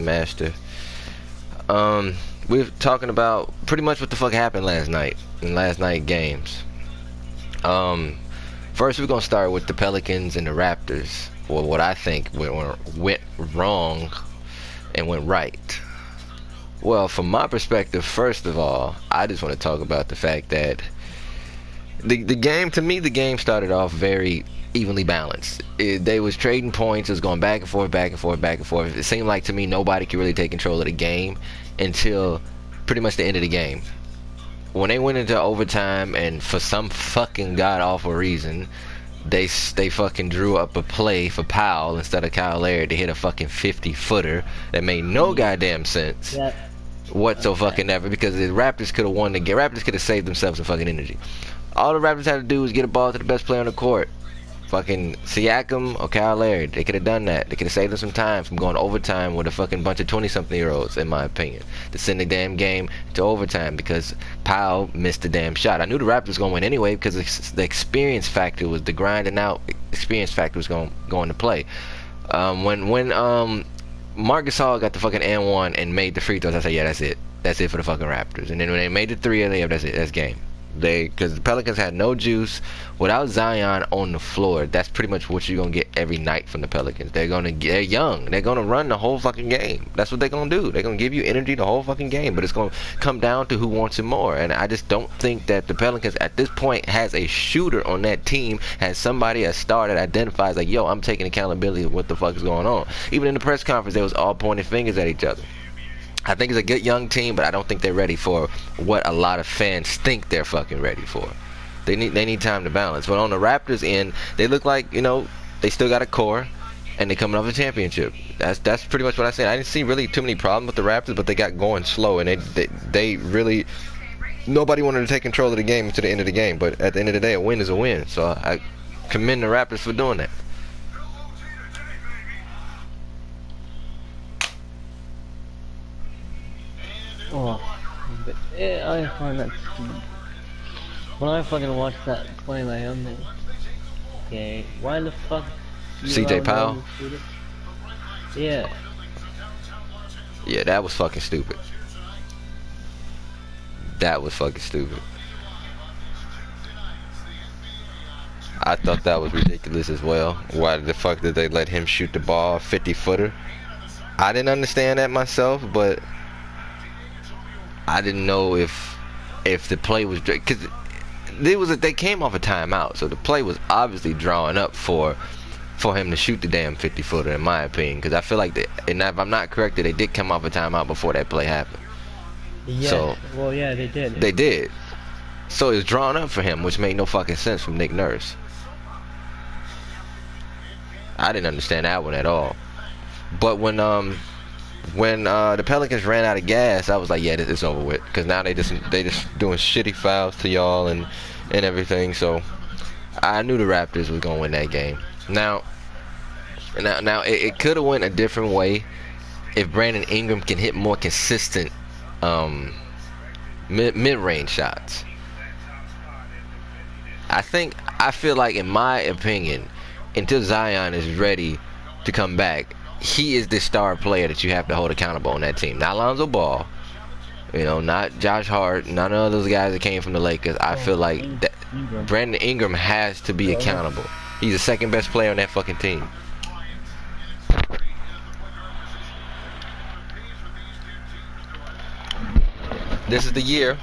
Master. We're talking about pretty much what the fuck happened last night in last night games. First we're gonna start with the Pelicans and the Raptors. Well, what I think went wrong and went right. Well, from my perspective, first of all, I just want to talk about the fact that the game, to me, the game started off very evenly balanced. They was trading points. It was going back and forth, back and forth, back and forth. It seemed like to me nobody could really take control of the game until pretty much the end of the game. When they went into overtime, and for some fucking god awful reason, they fucking drew up a play for Powell instead of Kyle Laird to hit a fucking 50-footer that made no goddamn sense. Yep. Whatsoever, because the Raptors could have won the game. Raptors could have saved themselves some fucking energy. All the Raptors had to do was get a ball to the best player on the court. Fucking Siakam or Kyle Laird. They could have done that. They could have saved them some time from going to overtime with a fucking bunch of 20-something-year-olds, in my opinion. To send the damn game to overtime because Powell missed the damn shot. I knew the Raptors was going to win anyway because the experience factor was the grinding out experience factor was going to play. When Marc Gasol got the fucking N1 and made the free throws, I said, yeah, that's it. That's it for the fucking Raptors. And then when they made the three, that's it. That's game. Because the Pelicans had no juice. Without Zion on the floor, that's pretty much what you're going to get every night from the Pelicans. They're young. They're going to run the whole fucking game. That's what they're going to do. They're going to give you energy the whole fucking game. But it's going to come down to who wants it more. And I just don't think that the Pelicans at this point has a shooter on that team, has somebody, a star that identifies like, yo, I'm taking accountability of what the fuck is going on. Even in the press conference, they was all pointing fingers at each other. I think it's a good young team, but I don't think they're ready for what a lot of fans think they're fucking ready for. They need time to balance. But on the Raptors end, they look like, you know, they still got a core, and they coming off a championship. That's pretty much what I said. I didn't see really too many problems with the Raptors, but they got going slow, and they really, nobody wanted to take control of the game to the end of the game. But at the end of the day, a win is a win. So I commend the Raptors for doing that. Oh, but yeah, I find that when I fucking watched that play, like, I'm like, okay, why the fuck? CJ Powell? Yeah. Yeah, that was fucking stupid. That was fucking stupid. I thought that was ridiculous as well. Why the fuck did they let him shoot the ball 50-footer? I didn't understand that myself, but I didn't know if the play was, because they came off a timeout, so the play was obviously drawing up for him to shoot the damn 50-footer, in my opinion. Because I feel like and if I'm not corrected, they did come off a timeout before that play happened. Yeah. So, well, yeah, they did. They did. So it was drawn up for him, which made no fucking sense from Nick Nurse. I didn't understand that one at all. But when the Pelicans ran out of gas, I was like, yeah, it's over with. Because now they just doing shitty fouls to y'all and everything. So I knew the Raptors was gonna win that game. Now it could have went a different way if Brandon Ingram can hit more consistent mid-range shots. I feel like, in my opinion, until Zion is ready to come back, he is the star player that you have to hold accountable on that team. Not Lonzo Ball, you know, not Josh Hart, none of those guys that came from the Lakers. I feel like that Brandon Ingram has to be accountable. He's the second best player on that fucking team. This is the year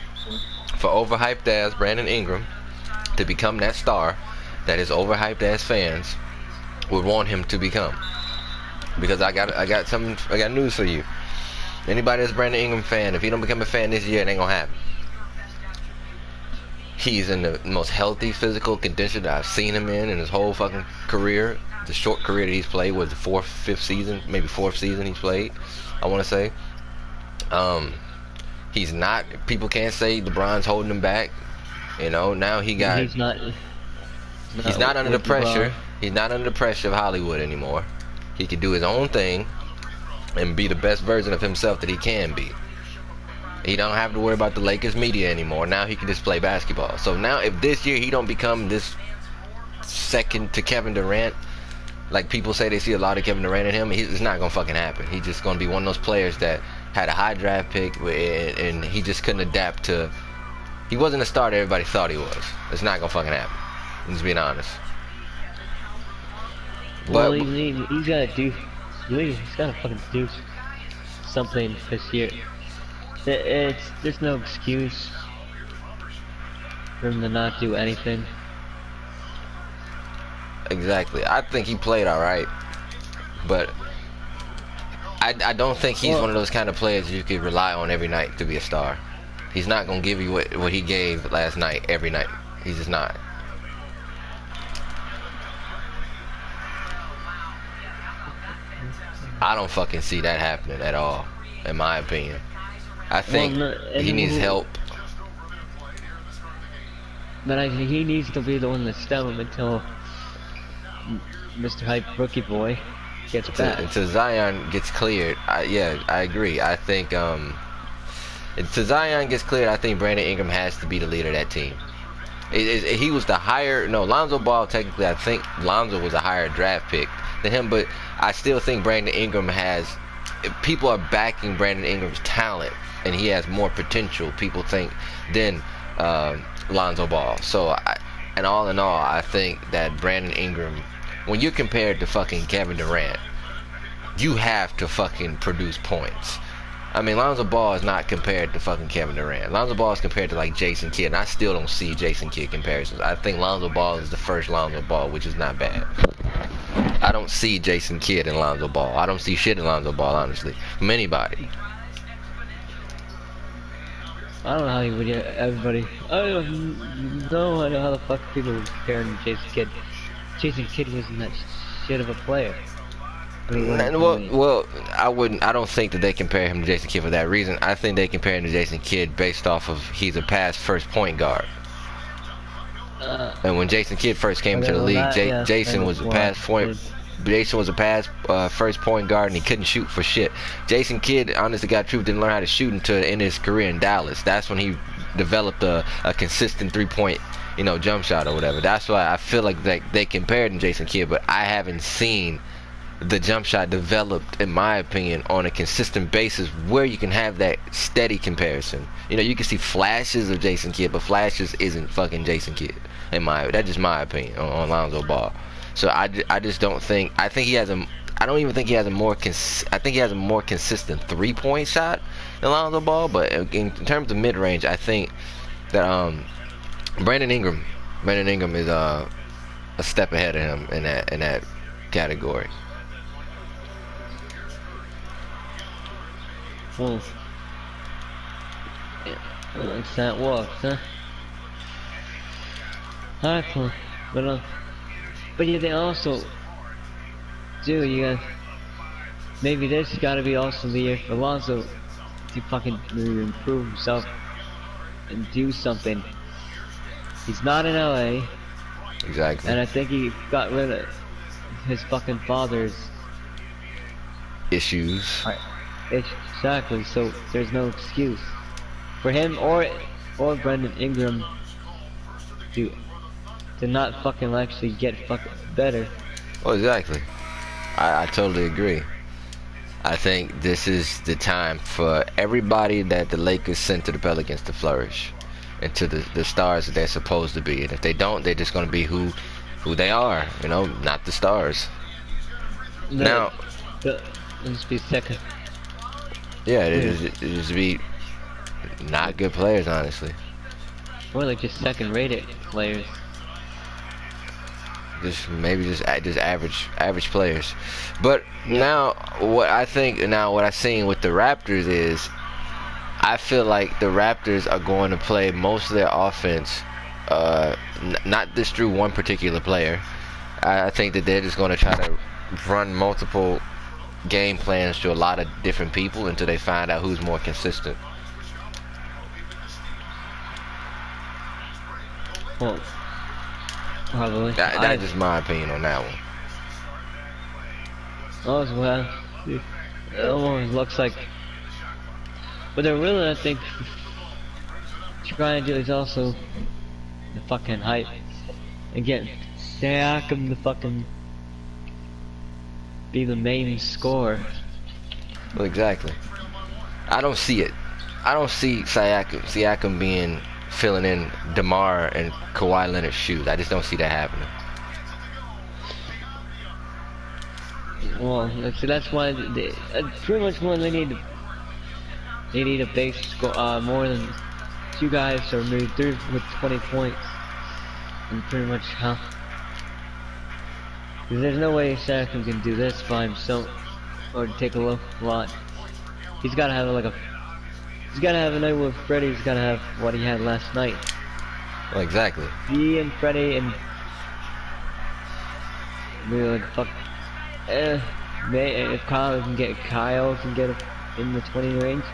for overhyped ass Brandon Ingram to become that star that his overhyped ass fans would want him to become. Because I got news for you. Anybody that's a Brandon Ingram fan, if he don't become a fan this year, it ain't gonna happen. He's in the most healthy physical condition that I've seen him in his whole fucking career. The short career that he's played was the fourth season he's played, I want to say. He's not, people can't say LeBron's holding him back. You know, now he's not under the pressure. He's not under the pressure of Hollywood anymore. He can do his own thing and be the best version of himself that he can be. He don't have to worry about the Lakers media anymore. Now he can just play basketball. So now if this year he don't become this second to Kevin Durant Like people say they see a lot of Kevin Durant in him. It's not gonna fucking happen. He's just gonna be one of those players that had a high draft pick and he just couldn't adapt to. He wasn't the star that everybody thought he was. It's not gonna fucking happen. I'm just being honest. Well, But he's gotta do. He's gotta fucking do something this year. There's no excuse for him to not do anything. exactly, I think he played all right, but I don't think he's one of those kind of players you could rely on every night to be a star. He's not gonna give you what he gave last night every night. He's just not. I don't fucking see that happening at all, in my opinion. I think he needs help. But he needs to be the one to stem him until Mr. Hype Rookie Boy gets back. Until Zion gets cleared. Yeah, I agree. I think until Zion gets cleared, I think Brandon Ingram has to be the leader of that team. He was the higher. No, Lonzo Ball, technically, I think Lonzo was a higher draft pick than him, but I still think Brandon Ingram has. People are backing Brandon Ingram's talent, and he has more potential, people think, than Lonzo Ball. So, and all in all, I think that Brandon Ingram, when you're compared to fucking Kevin Durant, you have to fucking produce points. I mean, Lonzo Ball is not compared to fucking Kevin Durant. Lonzo Ball is compared to like Jason Kidd, and I still don't see Jason Kidd comparisons. I think Lonzo Ball is the first Lonzo Ball, which is not bad. I don't see Jason Kidd in Lonzo Ball. I don't see shit in Lonzo Ball, honestly, from anybody. I don't know how you would get everybody. I don't know how the fuck people would compare him to Jason Kidd. Jason Kidd wasn't that shit of a player. Well, I don't think that they compare him to Jason Kidd for that reason. I think they compare him to Jason Kidd based off of he's a past first point guard. And when Jason Kidd first came into the league, Jason was a past point. Jason was a past first point guard, and he couldn't shoot for shit. Jason Kidd, honestly, got truth, didn't learn how to shoot until the end of his career in Dallas. That's when he developed a consistent 3-point, jump shot or whatever. That's why I feel like they compared him to Jason Kidd, but I haven't seen the jump shot developed, in my opinion, on a consistent basis where you can have that steady comparison. You can see flashes of Jason Kidd, but flashes isn't fucking Jason Kidd. That's just my opinion on Lonzo Ball. So I just don't think. I think he has a. I don't even think he has a more. I think he has a more consistent 3-point shot than Lonzo Ball. But in terms of mid range, I think that Brandon Ingram is a step ahead of him in that category. Well, it's that works, huh? Alright, but yeah, they also do. Maybe this gotta be also the year for Lonzo to fucking improve himself and do something. He's not in LA. Exactly. And I think he got rid of his fucking father's issues. Exactly. So there's no excuse for him or Brandon Ingram to not fucking actually get fucking better. Well, exactly. I totally agree. I think this is the time for everybody that the Lakers sent to the Pelicans to flourish into the stars that they're supposed to be. And if they don't, they're just going to be who they are, not the stars. Now, let's be second. Yeah, it just be not good players, honestly. Or like just second-rated players. Maybe average players. But now what I've seen with the Raptors is I feel like the Raptors are going to play most of their offense not just through one particular player. I think that they're just going to try to run multiple game plans to a lot of different people until they find out who's more consistent. Well, probably. That's just my opinion on that one. Oh, well, it almost looks like, but they're really, I think, trying to do is also the fucking hype. Again, Siakam the fucking be the main scorer. Well, exactly. I don't see it. I don't see Siakam being filling in DeMar and Kawhi Leonard's shoes. I just don't see that happening. Well, that's why they pretty much when they need a base score more than 2 guys or maybe 3 with 20 points, and pretty much how. Because there's no way Siakam can do this by himself or take a lot. He's got to have he's got to have a night with Freddie. He's got to have what he had last night. Well, exactly. He and Freddie and really like fuck. If Kyle can get it in the 20 range.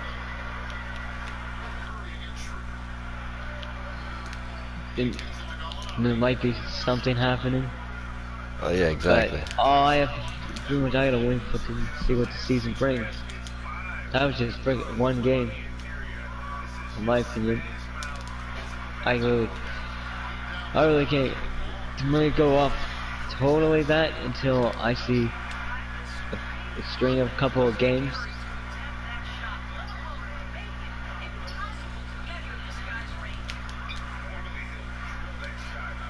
Then there might be something happening. Oh yeah, exactly. But I gotta win fucking see what the season brings. That was just one game, in my opinion. I really can't really go off totally that until I see a string of a couple of games.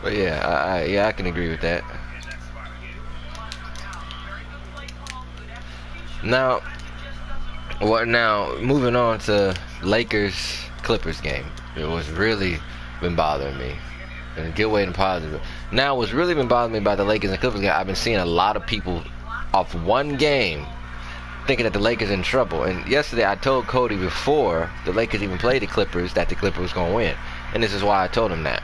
But yeah, I can agree with that. Now, moving on to Lakers Clippers game. It was really been bothering me. In a good way and positive. Now, what's really been bothering me about the Lakers and Clippers game, I've been seeing a lot of people off one game thinking that the Lakers are in trouble. And yesterday I told Cody before the Lakers even played the Clippers that the Clippers was going to win. And this is why I told him that.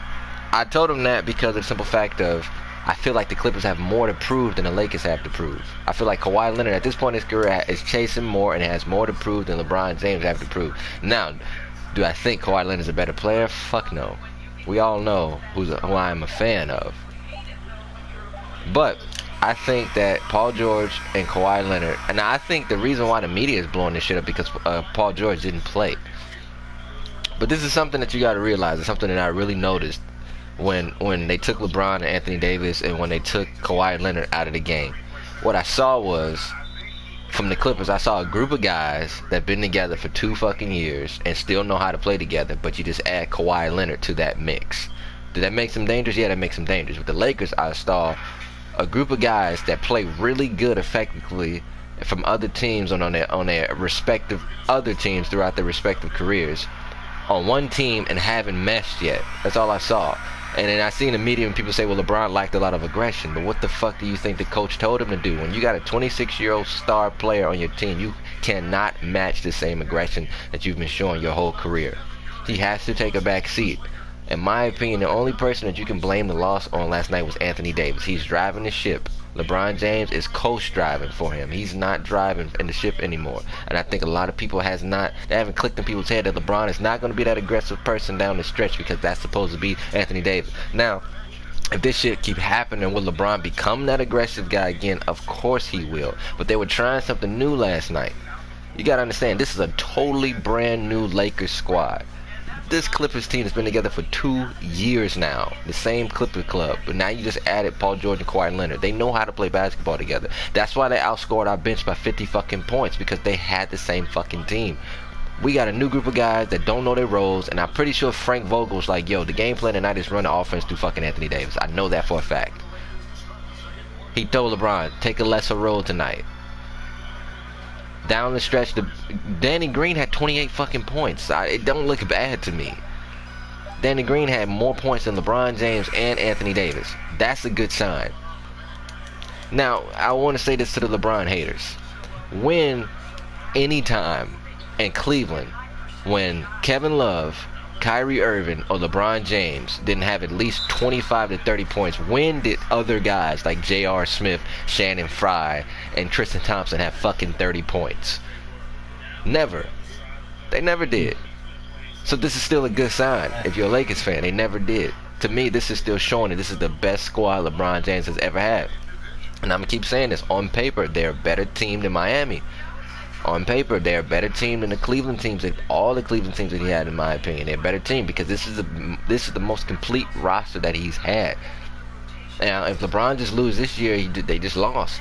I told him that because of the simple fact of I feel like the Clippers have more to prove than the Lakers have to prove. I feel like Kawhi Leonard at this point in his career is chasing more and has more to prove than LeBron James have to prove. Now, do I think Kawhi Leonard is a better player? Fuck no. We all know who I am a fan of. But I think that Paul George and Kawhi Leonard, and I think the reason why the media is blowing this shit up because Paul George didn't play. But this is something that you got to realize. It's something that I really noticed when they took LeBron and Anthony Davis and when they took Kawhi Leonard out of the game. What I saw was, from the Clippers, I saw a group of guys that been together for 2 fucking years and still know how to play together, but you just add Kawhi Leonard to that mix. Did that make them dangerous? Yeah, that makes them dangerous. With the Lakers, I saw a group of guys that play really good effectively from other teams on their respective other teams throughout their respective careers on one team and haven't meshed yet. That's all I saw. And then I seen the media and people say, well, LeBron lacked a lot of aggression. But what the fuck do you think the coach told him to do? When you got a 26-year-old star player on your team, you cannot match the same aggression that you've been showing your whole career. He has to take a back seat. In my opinion, the only person that you can blame the loss on last night was Anthony Davis. He's driving the ship. LeBron James is coach driving for him. He's not driving in the ship anymore. And I think a lot of people they haven't clicked in people's head that LeBron is not going to be that aggressive person down the stretch because that's supposed to be Anthony Davis. Now, if this shit keep happening, will LeBron become that aggressive guy again? Of course he will. But they were trying something new last night. You got to understand, this is a totally brand new Lakers squad. This Clippers team has been together for 2 years now. The same Clippers club. But now you just added Paul George and Kawhi Leonard. They know how to play basketball together. That's why they outscored our bench by 50 fucking points. Because they had the same fucking team. We got a new group of guys that don't know their roles. And I'm pretty sure Frank Vogel's like, yo, the game plan tonight is run the offense through fucking Anthony Davis. I know that for a fact. He told LeBron, take a lesser role tonight. Down the stretch, Danny Green had 28 fucking points. It don't look bad to me. Danny Green had more points than LeBron James and Anthony Davis. That's a good sign. Now, I want to say this to the LeBron haters. When, anytime in Cleveland, when Kevin Love, Kyrie Irving, or LeBron James didn't have at least 25 to 30 points, when did other guys like J.R. Smith, Shannon Fry, and Tristan Thompson have fucking 30 points? Never. They never did. So this is still a good sign. If you're a Lakers fan, they never did. To me, this is still showing that this is the best squad LeBron James has ever had. And I'm going to keep saying this. On paper, they're a better team than Miami. On paper, they're a better team than the Cleveland teams, all the Cleveland teams that he had, in my opinion. They're a better team because this is the most complete roster that he's had. Now, if LeBron just loses this year, they just lost.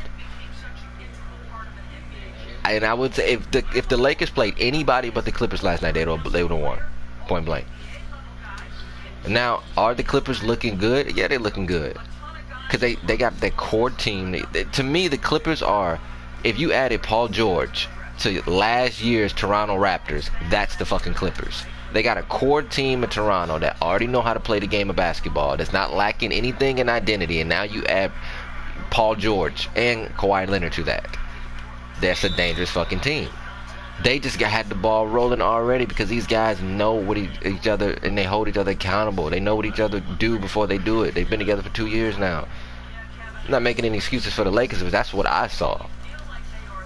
And I would say if the Lakers played anybody but the Clippers last night, they would have won, point blank. Now, are the Clippers looking good? Yeah, they're looking good. Because they got that core team. To me, the Clippers are, if you added Paul George to last year's Toronto Raptors, that's the fucking Clippers. They got a core team in Toronto that already know how to play the game of basketball, that's not lacking anything in identity, and now you add Paul George and Kawhi Leonard to that. That's a dangerous fucking team. They just had the ball rolling already because these guys know what each other, and they hold each other accountable. They know what each other do before they do it. They've been together for 2 years now. I'm not making any excuses for the Lakers, but that's what I saw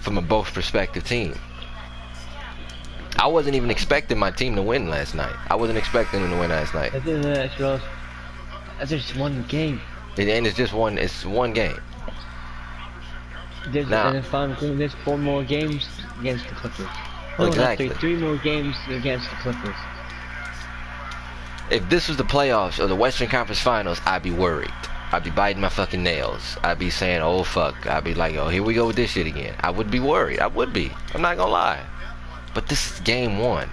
from a both perspective team. I wasn't even expecting my team to win last night. I wasn't expecting them to win last night. That's just one game. And it's just one. It's one game. There's 4 more games against the Clippers. Exactly. 3 more games against the Clippers. If this was the playoffs or the Western Conference Finals, I'd be worried. I'd be biting my fucking nails. I'd be saying, oh fuck. I'd be like, oh, here we go with this shit again. I would be worried. I would be. I'm not gonna lie. But this is game 1.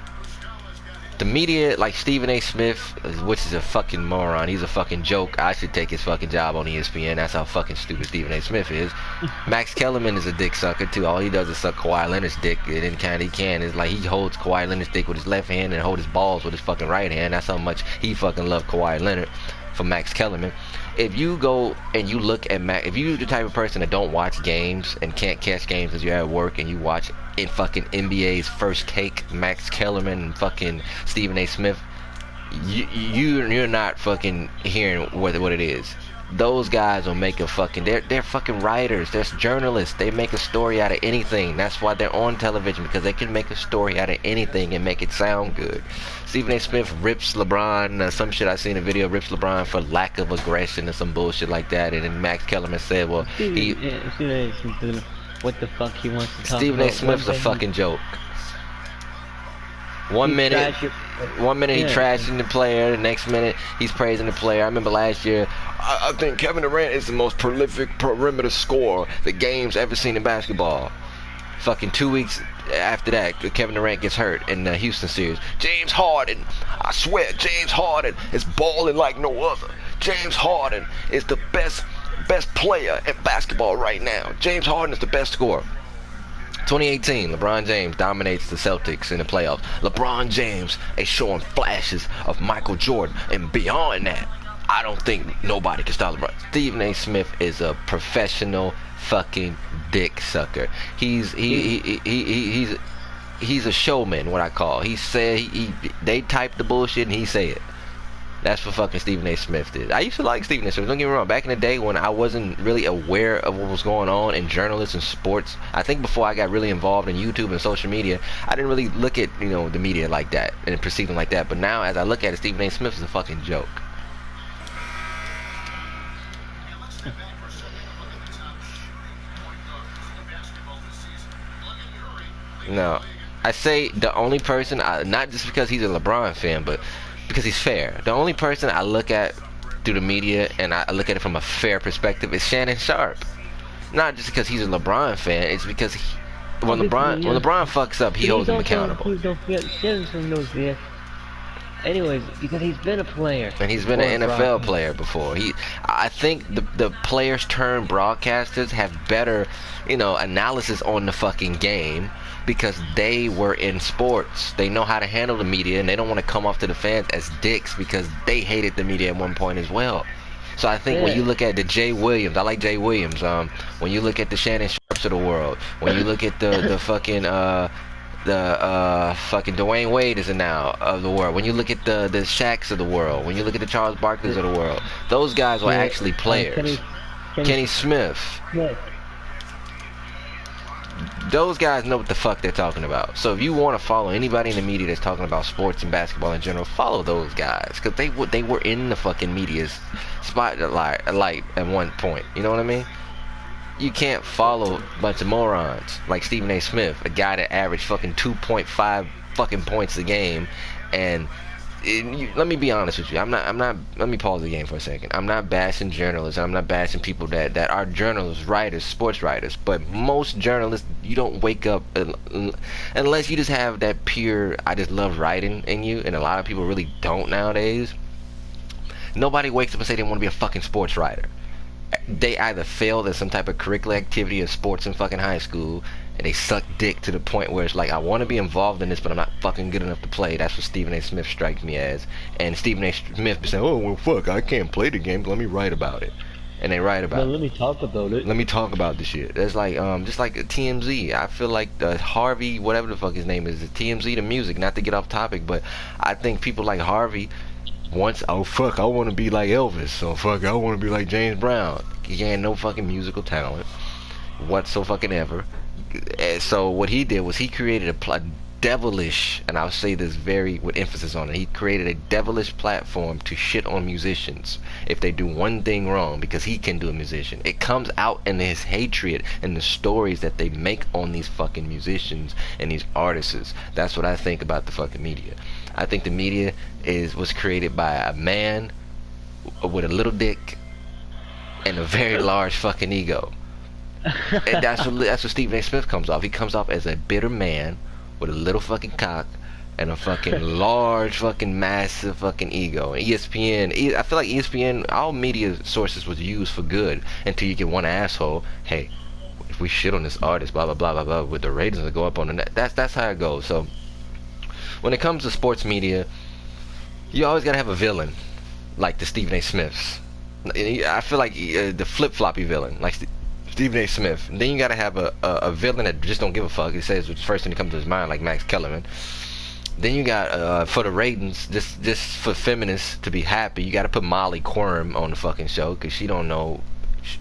The media, like Stephen A. Smith, which is a fucking moron. He's a fucking joke. I should take his fucking job on ESPN. That's how fucking stupid Stephen A. Smith is. Max Kellerman is a dick sucker too. All he does is suck Kawhi Leonard's dick, and any kind he can. It's like he holds Kawhi Leonard's dick with his left hand and holds his balls with his fucking right hand. That's how much he fucking loved Kawhi Leonard from Max Kellerman. If you go and you look at Max, if you're the type of person that don't watch games and can't catch games because you're at work and you watch in fucking NBA's first take, Max Kellerman and fucking Stephen A. Smith, you're not fucking hearing what it is. Those guys will make a fucking, they're fucking writers, they're journalists. They make a story out of anything. That's why they're on television, because they can make a story out of anything and make it sound good. Stephen A. Smith rips LeBron, some shit I seen a video, rips LeBron for lack of aggression or some bullshit like that, and then Max Kellerman said, well, what the fuck he wants to talk Stephen about. A. Smith's a fucking joke. One minute he trashing the player, the next minute he's praising the player. I remember last year, I think Kevin Durant is the most prolific perimeter scorer the game's ever seen in basketball. Fucking 2 weeks after that, Kevin Durant gets hurt in the Houston series. James Harden, I swear, James Harden is balling like no other. James Harden is the best player at basketball right now. James Harden is the best scorer. 2018, LeBron James dominates the Celtics in the playoffs. LeBron James is showing flashes of Michael Jordan, and beyond that, I don't think nobody can stop LeBron. Stephen A. Smith is a professional fucking dick sucker. He's a showman, what I call. He said they type the bullshit and he say it. That's what fucking Stephen A. Smith did. I used to like Stephen A. Smith. Don't get me wrong. Back in the day when I wasn't really aware of what was going on in journalism and sports, I think before I got really involved in YouTube and social media, I didn't really look at, the media like that and perceive them like that. But now, as I look at it, Stephen A. Smith is a fucking joke. No, I say the only person, not just because he's a LeBron fan, but because he's fair. The only person I look at through the media and I look at it from a fair perspective is Shannon Sharp. Not just because he's a LeBron fan, it's because when LeBron fucks up, he holds him accountable. Anyways, because he's been a player. And he's been an NFL player before. I think the players turned broadcasters have better, analysis on the fucking game, because they were in sports. They know how to handle the media, and they don't want to come off to the fans as dicks because they hated the media at one point as well. So I think when you look at the Jay Williams, I like Jay Williams. When you look at the Shannon Sharps of the world, when you look at the fucking fucking Dwayne Wade is a now of the world. When you look at the Shaqs of the world, when you look at the Charles Barkley's of the world, those guys were actually players. Kenny Smith. Yeah. Those guys know what the fuck they're talking about. So if you want to follow anybody in the media that's talking about sports and basketball in general, follow those guys, because they were in the fucking media's spotlight at one point. You know what I mean? You can't follow a bunch of morons like Stephen A. Smith, a guy that averaged fucking 2.5 fucking points a game, and let me be honest with you. I'm not. Let me pause the game for a second. I'm not bashing journalists. I'm not bashing people that are journalists, writers, sports writers. But most journalists, you don't wake up unless you just have that pure I just love writing in you, and a lot of people really don't nowadays. Nobody wakes up and say they want to be a fucking sports writer. They either failed at some type of curricular activity of sports in fucking high school, and they suck dick to the point where it's like, I want to be involved in this, but I'm not fucking good enough to play. That's what Stephen A. Smith strikes me as. And Stephen A. Smith be saying, oh, well, fuck, I can't play the game, let me write about it. And they write about Well, it. let me talk about it. Let me talk about the shit. It's like, just like TMZ. I feel like Harvey, whatever the fuck his name is, the TMZ, the music, not to get off topic, but I think people like Harvey, once, oh fuck, I want to be like Elvis, so fuck, I want to be like James Brown. He had no fucking musical talent whatsoever. So what he did was he created a devilish, and I'll say this very with emphasis on it, he created a devilish platform to shit on musicians if they do one thing wrong, because he can do a musician. It comes out in his hatred and the stories that they make on these fucking musicians and these artists. That's what I think about the fucking media. I think the media was created by a man with a little dick and a very large fucking ego. And that's what Stephen A. Smith comes off. He comes off as a bitter man with a little fucking cock and a fucking large fucking massive fucking ego. And ESPN, I feel like ESPN, all media sources was used for good until you get one asshole. Hey, if we shit on this artist, blah blah blah blah blah, with the ratings that go up on the net. That's how it goes. So when it comes to sports media, you always gotta have a villain like the Stephen A. Smiths. I feel like the flip-floppy villain, like Stephen A. Smith. And then you gotta have a villain that just don't give a fuck. He says what's the first thing that comes to his mind, like Max Kellerman. Then you got for the ratings, just for feminists to be happy, you gotta put Molly Quirm on the fucking show, because she don't know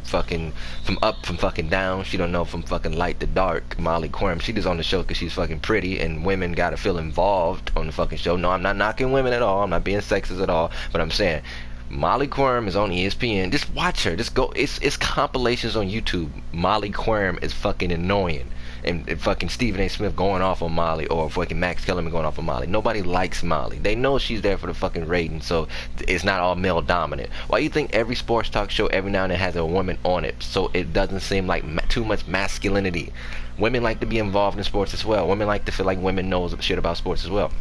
fucking from up from fucking down. She don't know from fucking light to dark. Molly Quirm, she just on the show because she's fucking pretty, and women gotta feel involved on the fucking show. No, I'm not knocking women at all. I'm not being sexist at all. But I'm saying Molly Quirm is on ESPN. Just watch her. Just go. It's compilations on YouTube. Molly Quirm is fucking annoying. And fucking Stephen A. Smith going off on Molly, or fucking Max Kellerman going off on Molly. Nobody likes Molly. They know she's there for the fucking rating, so it's not all male dominant. Why you think every sports talk show every now and then has a woman on it, so it doesn't seem like too much masculinity? Women like to be involved in sports as well. Women like to feel like women knows shit about sports as well.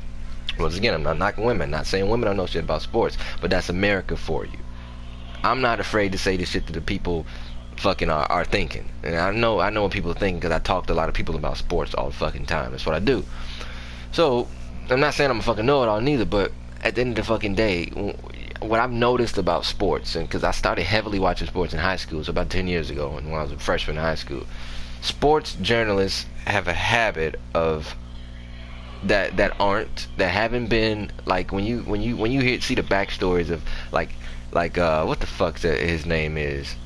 Once again, I'm not knocking women, not saying women don't know shit about sports, but that's America for you. I'm not afraid to say this shit to the people fucking are thinking. And I know what people are thinking, because I talk to a lot of people about sports all the fucking time. That's what I do. So I'm not saying I'm a fucking know-it-all neither, but at the end of the fucking day, what I've noticed about sports, and because I started heavily watching sports in high school, so about 10 years ago, when I was a freshman in high school, sports journalists have a habit of that haven't been, like, when you see the backstories of like what the fuck his name is,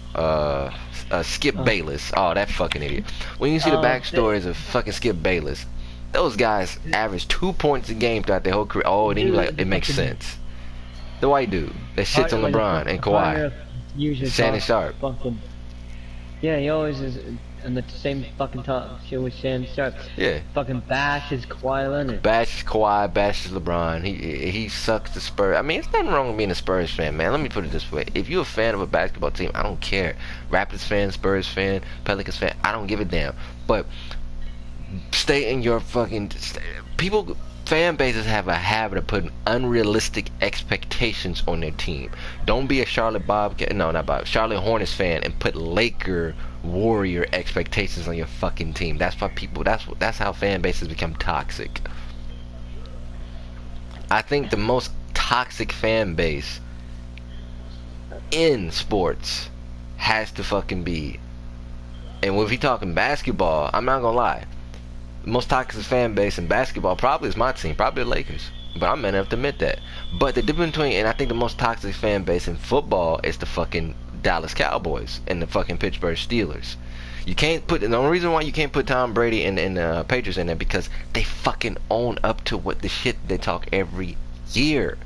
Skip Bayless. Oh, that fucking idiot. When you see the backstories of fucking Skip Bayless, those guys average 2 points a game throughout their whole career. Oh, and then you like, it makes sense. The white dude that shits on LeBron and Kawhi. Shannon Sharp. Fucking, yeah, he always is on the same fucking talk shit with Shannon Sharp. Yeah. Fucking bashes Kawhi Leonard. Bashes Kawhi, bashes LeBron. He sucks the Spurs. I mean, it's nothing wrong with being a Spurs fan, man. Let me put it this way. If you're a fan of a basketball team, I don't care. Raptors fan, Spurs fan, Pelicans fan, I don't give a damn. But stay in your fucking... People... Fan bases have a habit of putting unrealistic expectations on their team. Don't be a Charlotte Hornets fan and put Laker Warrior expectations on your fucking team. That's why people. That's how fan bases become toxic. I think the most toxic fan base in sports has to fucking be. And if we talking basketball, I'm not gonna lie. The most toxic fan base in basketball probably is my team, probably the Lakers. But I'm man enough to admit that. But the difference between, and I think the most toxic fan base in football is the fucking Dallas Cowboys and the fucking Pittsburgh Steelers. You can't put, the only reason why you can't put Tom Brady and the Patriots in there, because they fucking own up to what the shit they talk every year.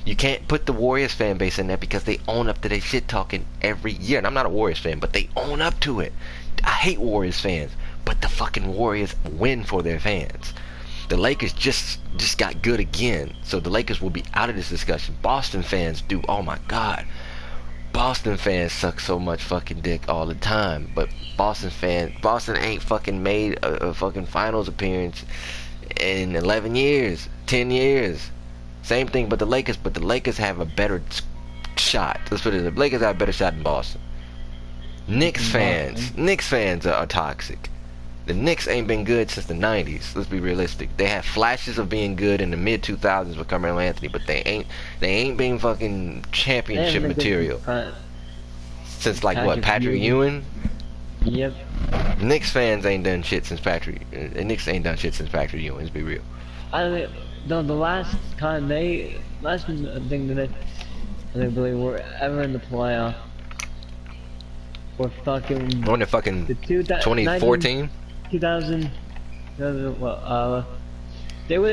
You can't put the Warriors fan base in there because they own up to their shit talking every year. And I'm not a Warriors fan, but they own up to it. I hate Warriors fans, but the fucking Warriors win for their fans. The Lakers just got good again, so the Lakers will be out of this discussion. Boston fans do. Oh my God, Boston fans suck so much fucking dick all the time. But Boston ain't fucking made a fucking finals appearance in 11 years, 10 years. Same thing, but the Lakers have a better shot. Let's put it this way. The Lakers have a better shot than Boston. Knicks fans are toxic. The Knicks ain't been good since the 90s. Let's be realistic. They had flashes of being good in the mid 2000s with Carmelo Anthony, but they ain't been fucking championship material since like what, Patrick Ewing? Yep. Knicks fans ain't done shit since Patrick. Knicks ain't done shit since Patrick Ewing. Let's be real. The last thing that I believe were ever in the playoff were fucking. On the fucking 2014. 2000. Well, it was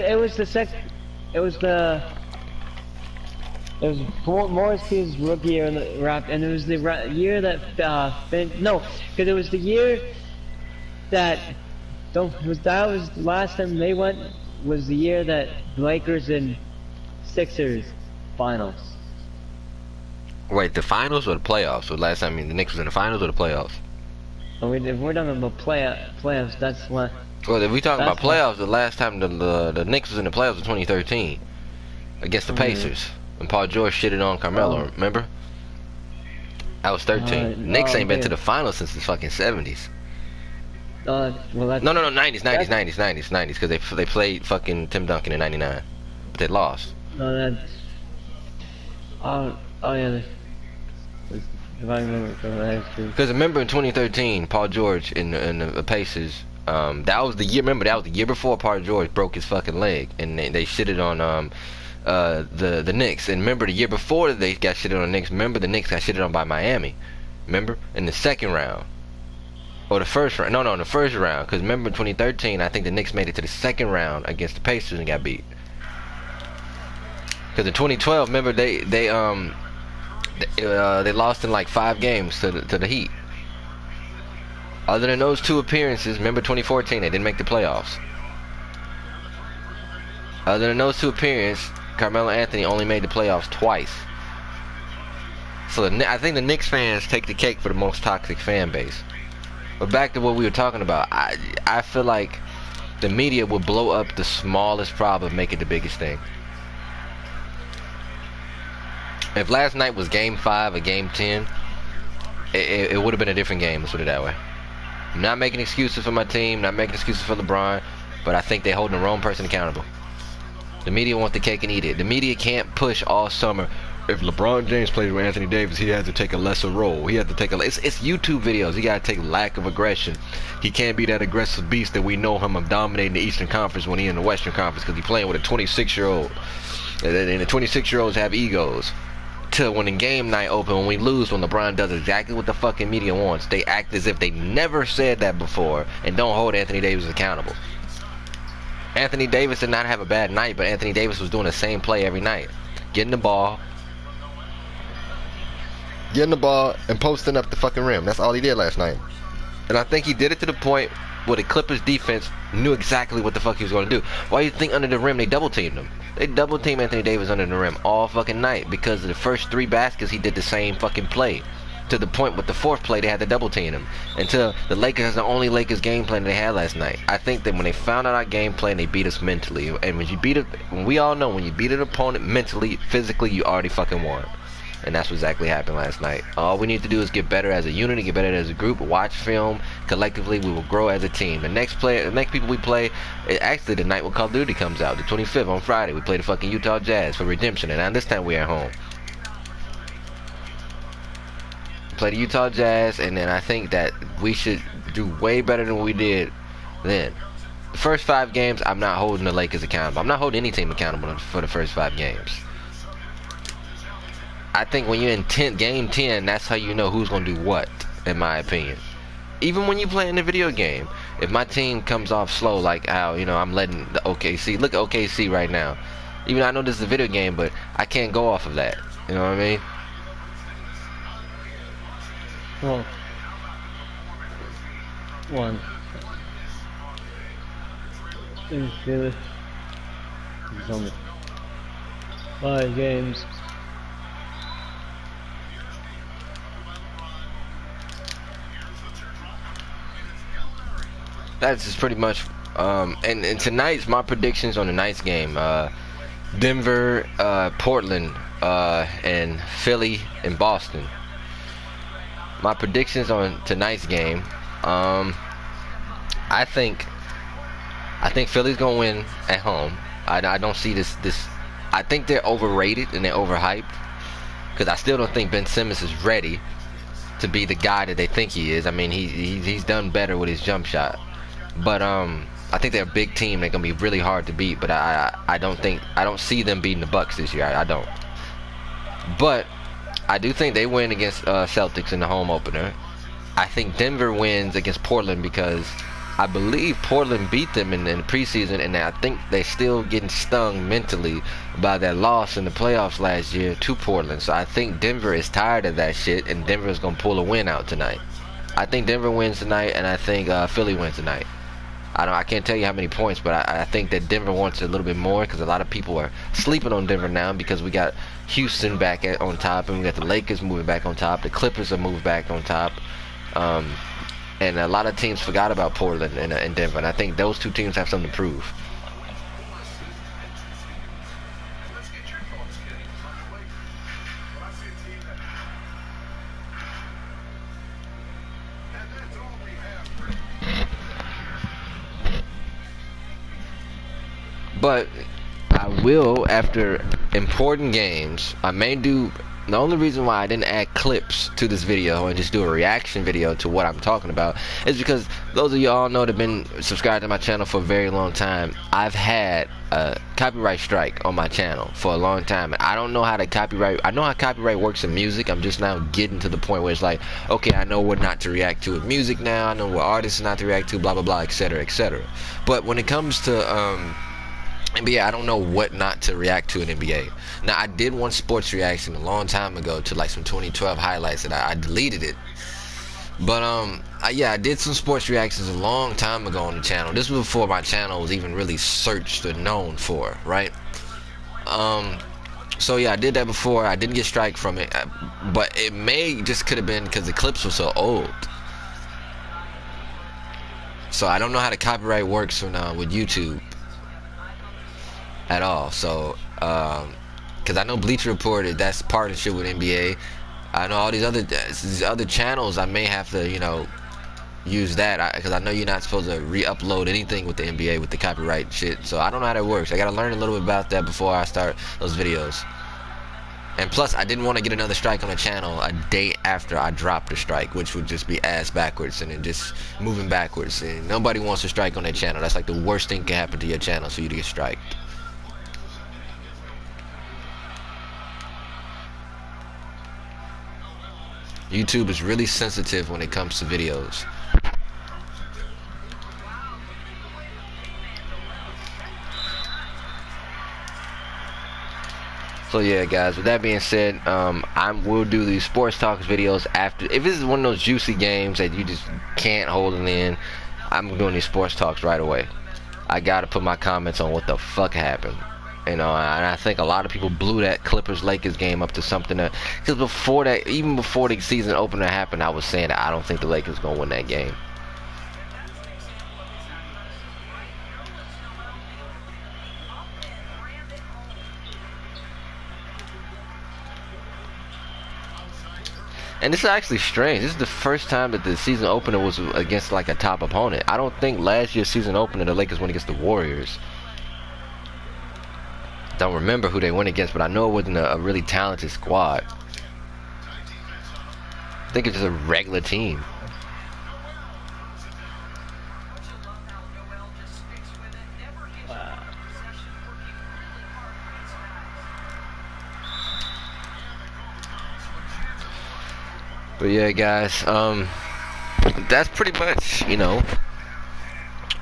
Morris Pierce's rookie year in the rap, and it was the year that because it was the year that that was the last time they went, was the year that Lakers and Sixers finals. Wait, the finals or the playoffs? So last time, I mean, the Knicks was in the finals or the playoffs? If we're talking about playoffs, that's what. Well, if we talking about playoffs, the last time the Knicks was in the playoffs was 2013 against the Pacers, and Paul George shitted on Carmelo. Remember? That was 13. Knicks ain't been to the finals since the fucking 70s. Well, that's, no, 90s, because they played fucking Tim Duncan in '99, but they lost. No, that's. Oh yeah. If I remember correctly, that's true. Because remember in 2013, Paul George in the Pacers, that was the year. Remember, that was the year before Paul George broke his fucking leg, and they shitted on the Knicks. And remember, the year before they got shitted on the Knicks, remember the Knicks got shitted on by Miami. Remember, in the second round. Or the first round. No, in the first round. Because remember in 2013, I think the Knicks made it to the second round against the Pacers and got beat. Because in 2012, remember they lost in like 5 games to the Heat. Other than those 2 appearances, remember 2014, they didn't make the playoffs. Other than those 2 appearances, Carmelo Anthony only made the playoffs twice. So I think the Knicks fans take the cake for the most toxic fan base. But back to what we were talking about, I feel like the media will blow up the smallest problem, make it the biggest thing. If last night was game 5 or game 10, it would have been a different game, let's put it that way. I'm not making excuses for my team, not making excuses for LeBron, but I think they're holding the wrong person accountable. The media want the cake and eat it. The media can't push all summer. If LeBron James plays with Anthony Davis, he has to take a lesser role. He has to take it's YouTube videos. He got to take lack of aggression. He can't be that aggressive beast that we know him of dominating the Eastern Conference when he in the Western Conference, because he's playing with a 26-year-old. And the 26-year-olds have egos. Till when the game night open, when we lose, when LeBron does exactly what the fucking media wants, they act as if they never said that before and don't hold Anthony Davis accountable. Anthony Davis did not have a bad night, but Anthony Davis was doing the same play every night. Getting the ball and posting up the fucking rim. That's all he did last night. And I think he did it to the point where the Clippers defense knew exactly what the fuck he was going to do. Why do you think under the rim they double teamed him? They double teamed Anthony Davis under the rim all fucking night because of the first 3 baskets he did the same fucking play. To the point with the 4th play they had to double team him. Until the Lakers is the only Lakers game plan they had last night. I think that when they found out our game plan, they beat us mentally. And when we all know, when you beat an opponent mentally, physically, you already fucking won. And that's what exactly happened last night. All we need to do is get better as a unit, get better as a group, watch film. Collectively, we will grow as a team. The next people we play, actually the night when Call of Duty comes out, the 25th on Friday, we play the fucking Utah Jazz for redemption. And now this time we're at home. Play the Utah Jazz, and then I think that we should do way better than we did then. The first 5 games, I'm not holding the Lakers accountable. I'm not holding any team accountable for the first 5 games. I think when you're in game 10, that's how you know who's going to do what, in my opinion. Even when you play in the video game, if my team comes off slow, like how, I'm letting the OKC, look at OKC right now. Even though I know this is a video game, but I can't go off of that. You know what I mean? Well, And Philly. There's only 5 games. That's just pretty much. And tonight's my predictions on tonight's game. Denver, Portland, and Philly and Boston. My predictions on tonight's game. I think Philly's gonna win at home. I don't see this. I think they're overrated and they're overhyped because I still don't think Ben Simmons is ready to be the guy that they think he is. I mean, he's done better with his jump shot, but I think they're a big team. They're gonna be really hard to beat. But I don't see them beating the Bucks this year. I don't. But I do think they win against Celtics in the home opener. I think Denver wins against Portland because I believe Portland beat them in the preseason, and I think they're still getting stung mentally by that loss in the playoffs last year to Portland. So I think Denver is tired of that shit, and Denver is going to pull a win out tonight. I think Denver wins tonight, and I think Philly wins tonight. I can't tell you how many points, but I think that Denver wants a little bit more because a lot of people are sleeping on Denver now because we got Houston back on top, and we got the Lakers moving back on top. The Clippers are moved back on top. And a lot of teams forgot about Portland and Denver, and I think those two teams have something to prove. But I will, after important games, I may do. The only reason why I didn't add clips to this video and just do a reaction video to what I'm talking about is because those of y'all know that have been subscribed to my channel for a very long time. I've had a copyright strike on my channel for a long time, and I don't know how to copyright. I know how copyright works in music. I'm just now getting to the point where it's like, okay, I know what not to react to in music now. I know what artists not to react to, blah blah blah, etc., etc. But when it comes to NBA, I don't know what not to react to in NBA. Now, I did one sports reaction a long time ago to like some 2012 highlights, and I deleted it. But yeah, I did some sports reactions a long time ago on the channel. This was before my channel was even really searched or known for, right? So yeah, I did that before. I didn't get strike from it, but it may just could have been because the clips were so old. So I don't know how the copyright works with YouTube at all. So because I know Bleacher Report, that's partnership with NBA. I know all these other channels, I may have to, you know, use that because I know you're not supposed to re-upload anything with the NBA with the copyright shit. So I don't know how that works. I gotta learn a little bit about that before I start those videos. And plus, I didn't want to get another strike on the channel a day after I dropped the strike, which would just be ass backwards and then just moving backwards. And nobody wants a strike on their channel. That's like the worst thing can happen to your channel, for you to get striked. YouTube is really sensitive when it comes to videos. So yeah, guys, with that being said, I will do these sports talks videos after. If this is one of those juicy games that you just can't hold it in, I'm doing these sports talks right away. I gotta put my comments on what the fuck happened. You know, and I think a lot of people blew that Clippers-Lakers game up to something that, because before that, even before the season opener happened, I was saying that I don't think the Lakers gonna win that game. And this is actually strange. This is the first time that the season opener was against like a top opponent. I don't think last year's season opener the Lakers went against the Warriors. Don't remember who they went against, but I know it wasn't a really talented squad. I think it's just a regular team. But yeah, guys, that's pretty much, you know,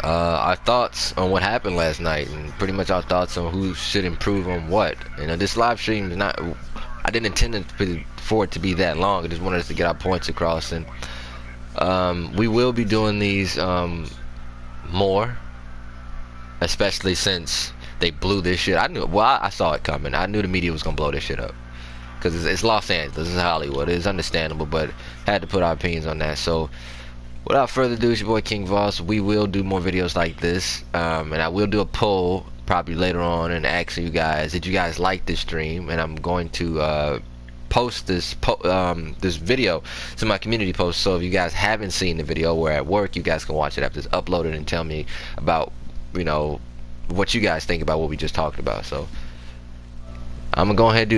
our thoughts on what happened last night, and pretty much our thoughts on who should improve on what. You know, this live stream is not, I didn't intend for it to be that long. I just wanted us to get our points across, and we will be doing these more. especially since they blew this shit. I knew. Well, I saw it coming. I knew the media was gonna blow this shit up because it's Los Angeles, it's Hollywood. It's understandable, but had to put our opinions on that. So, without further ado, it's your boy King Voss. We will do more videos like this, and I will do a poll probably later on and asking you guys, did you guys like this stream? And I'm going to post this this video to my community post. So if you guys haven't seen the video, or at work, you guys can watch it after it's uploaded and tell me about, you know, what you guys think about what we just talked about. So I'm gonna go ahead and do that.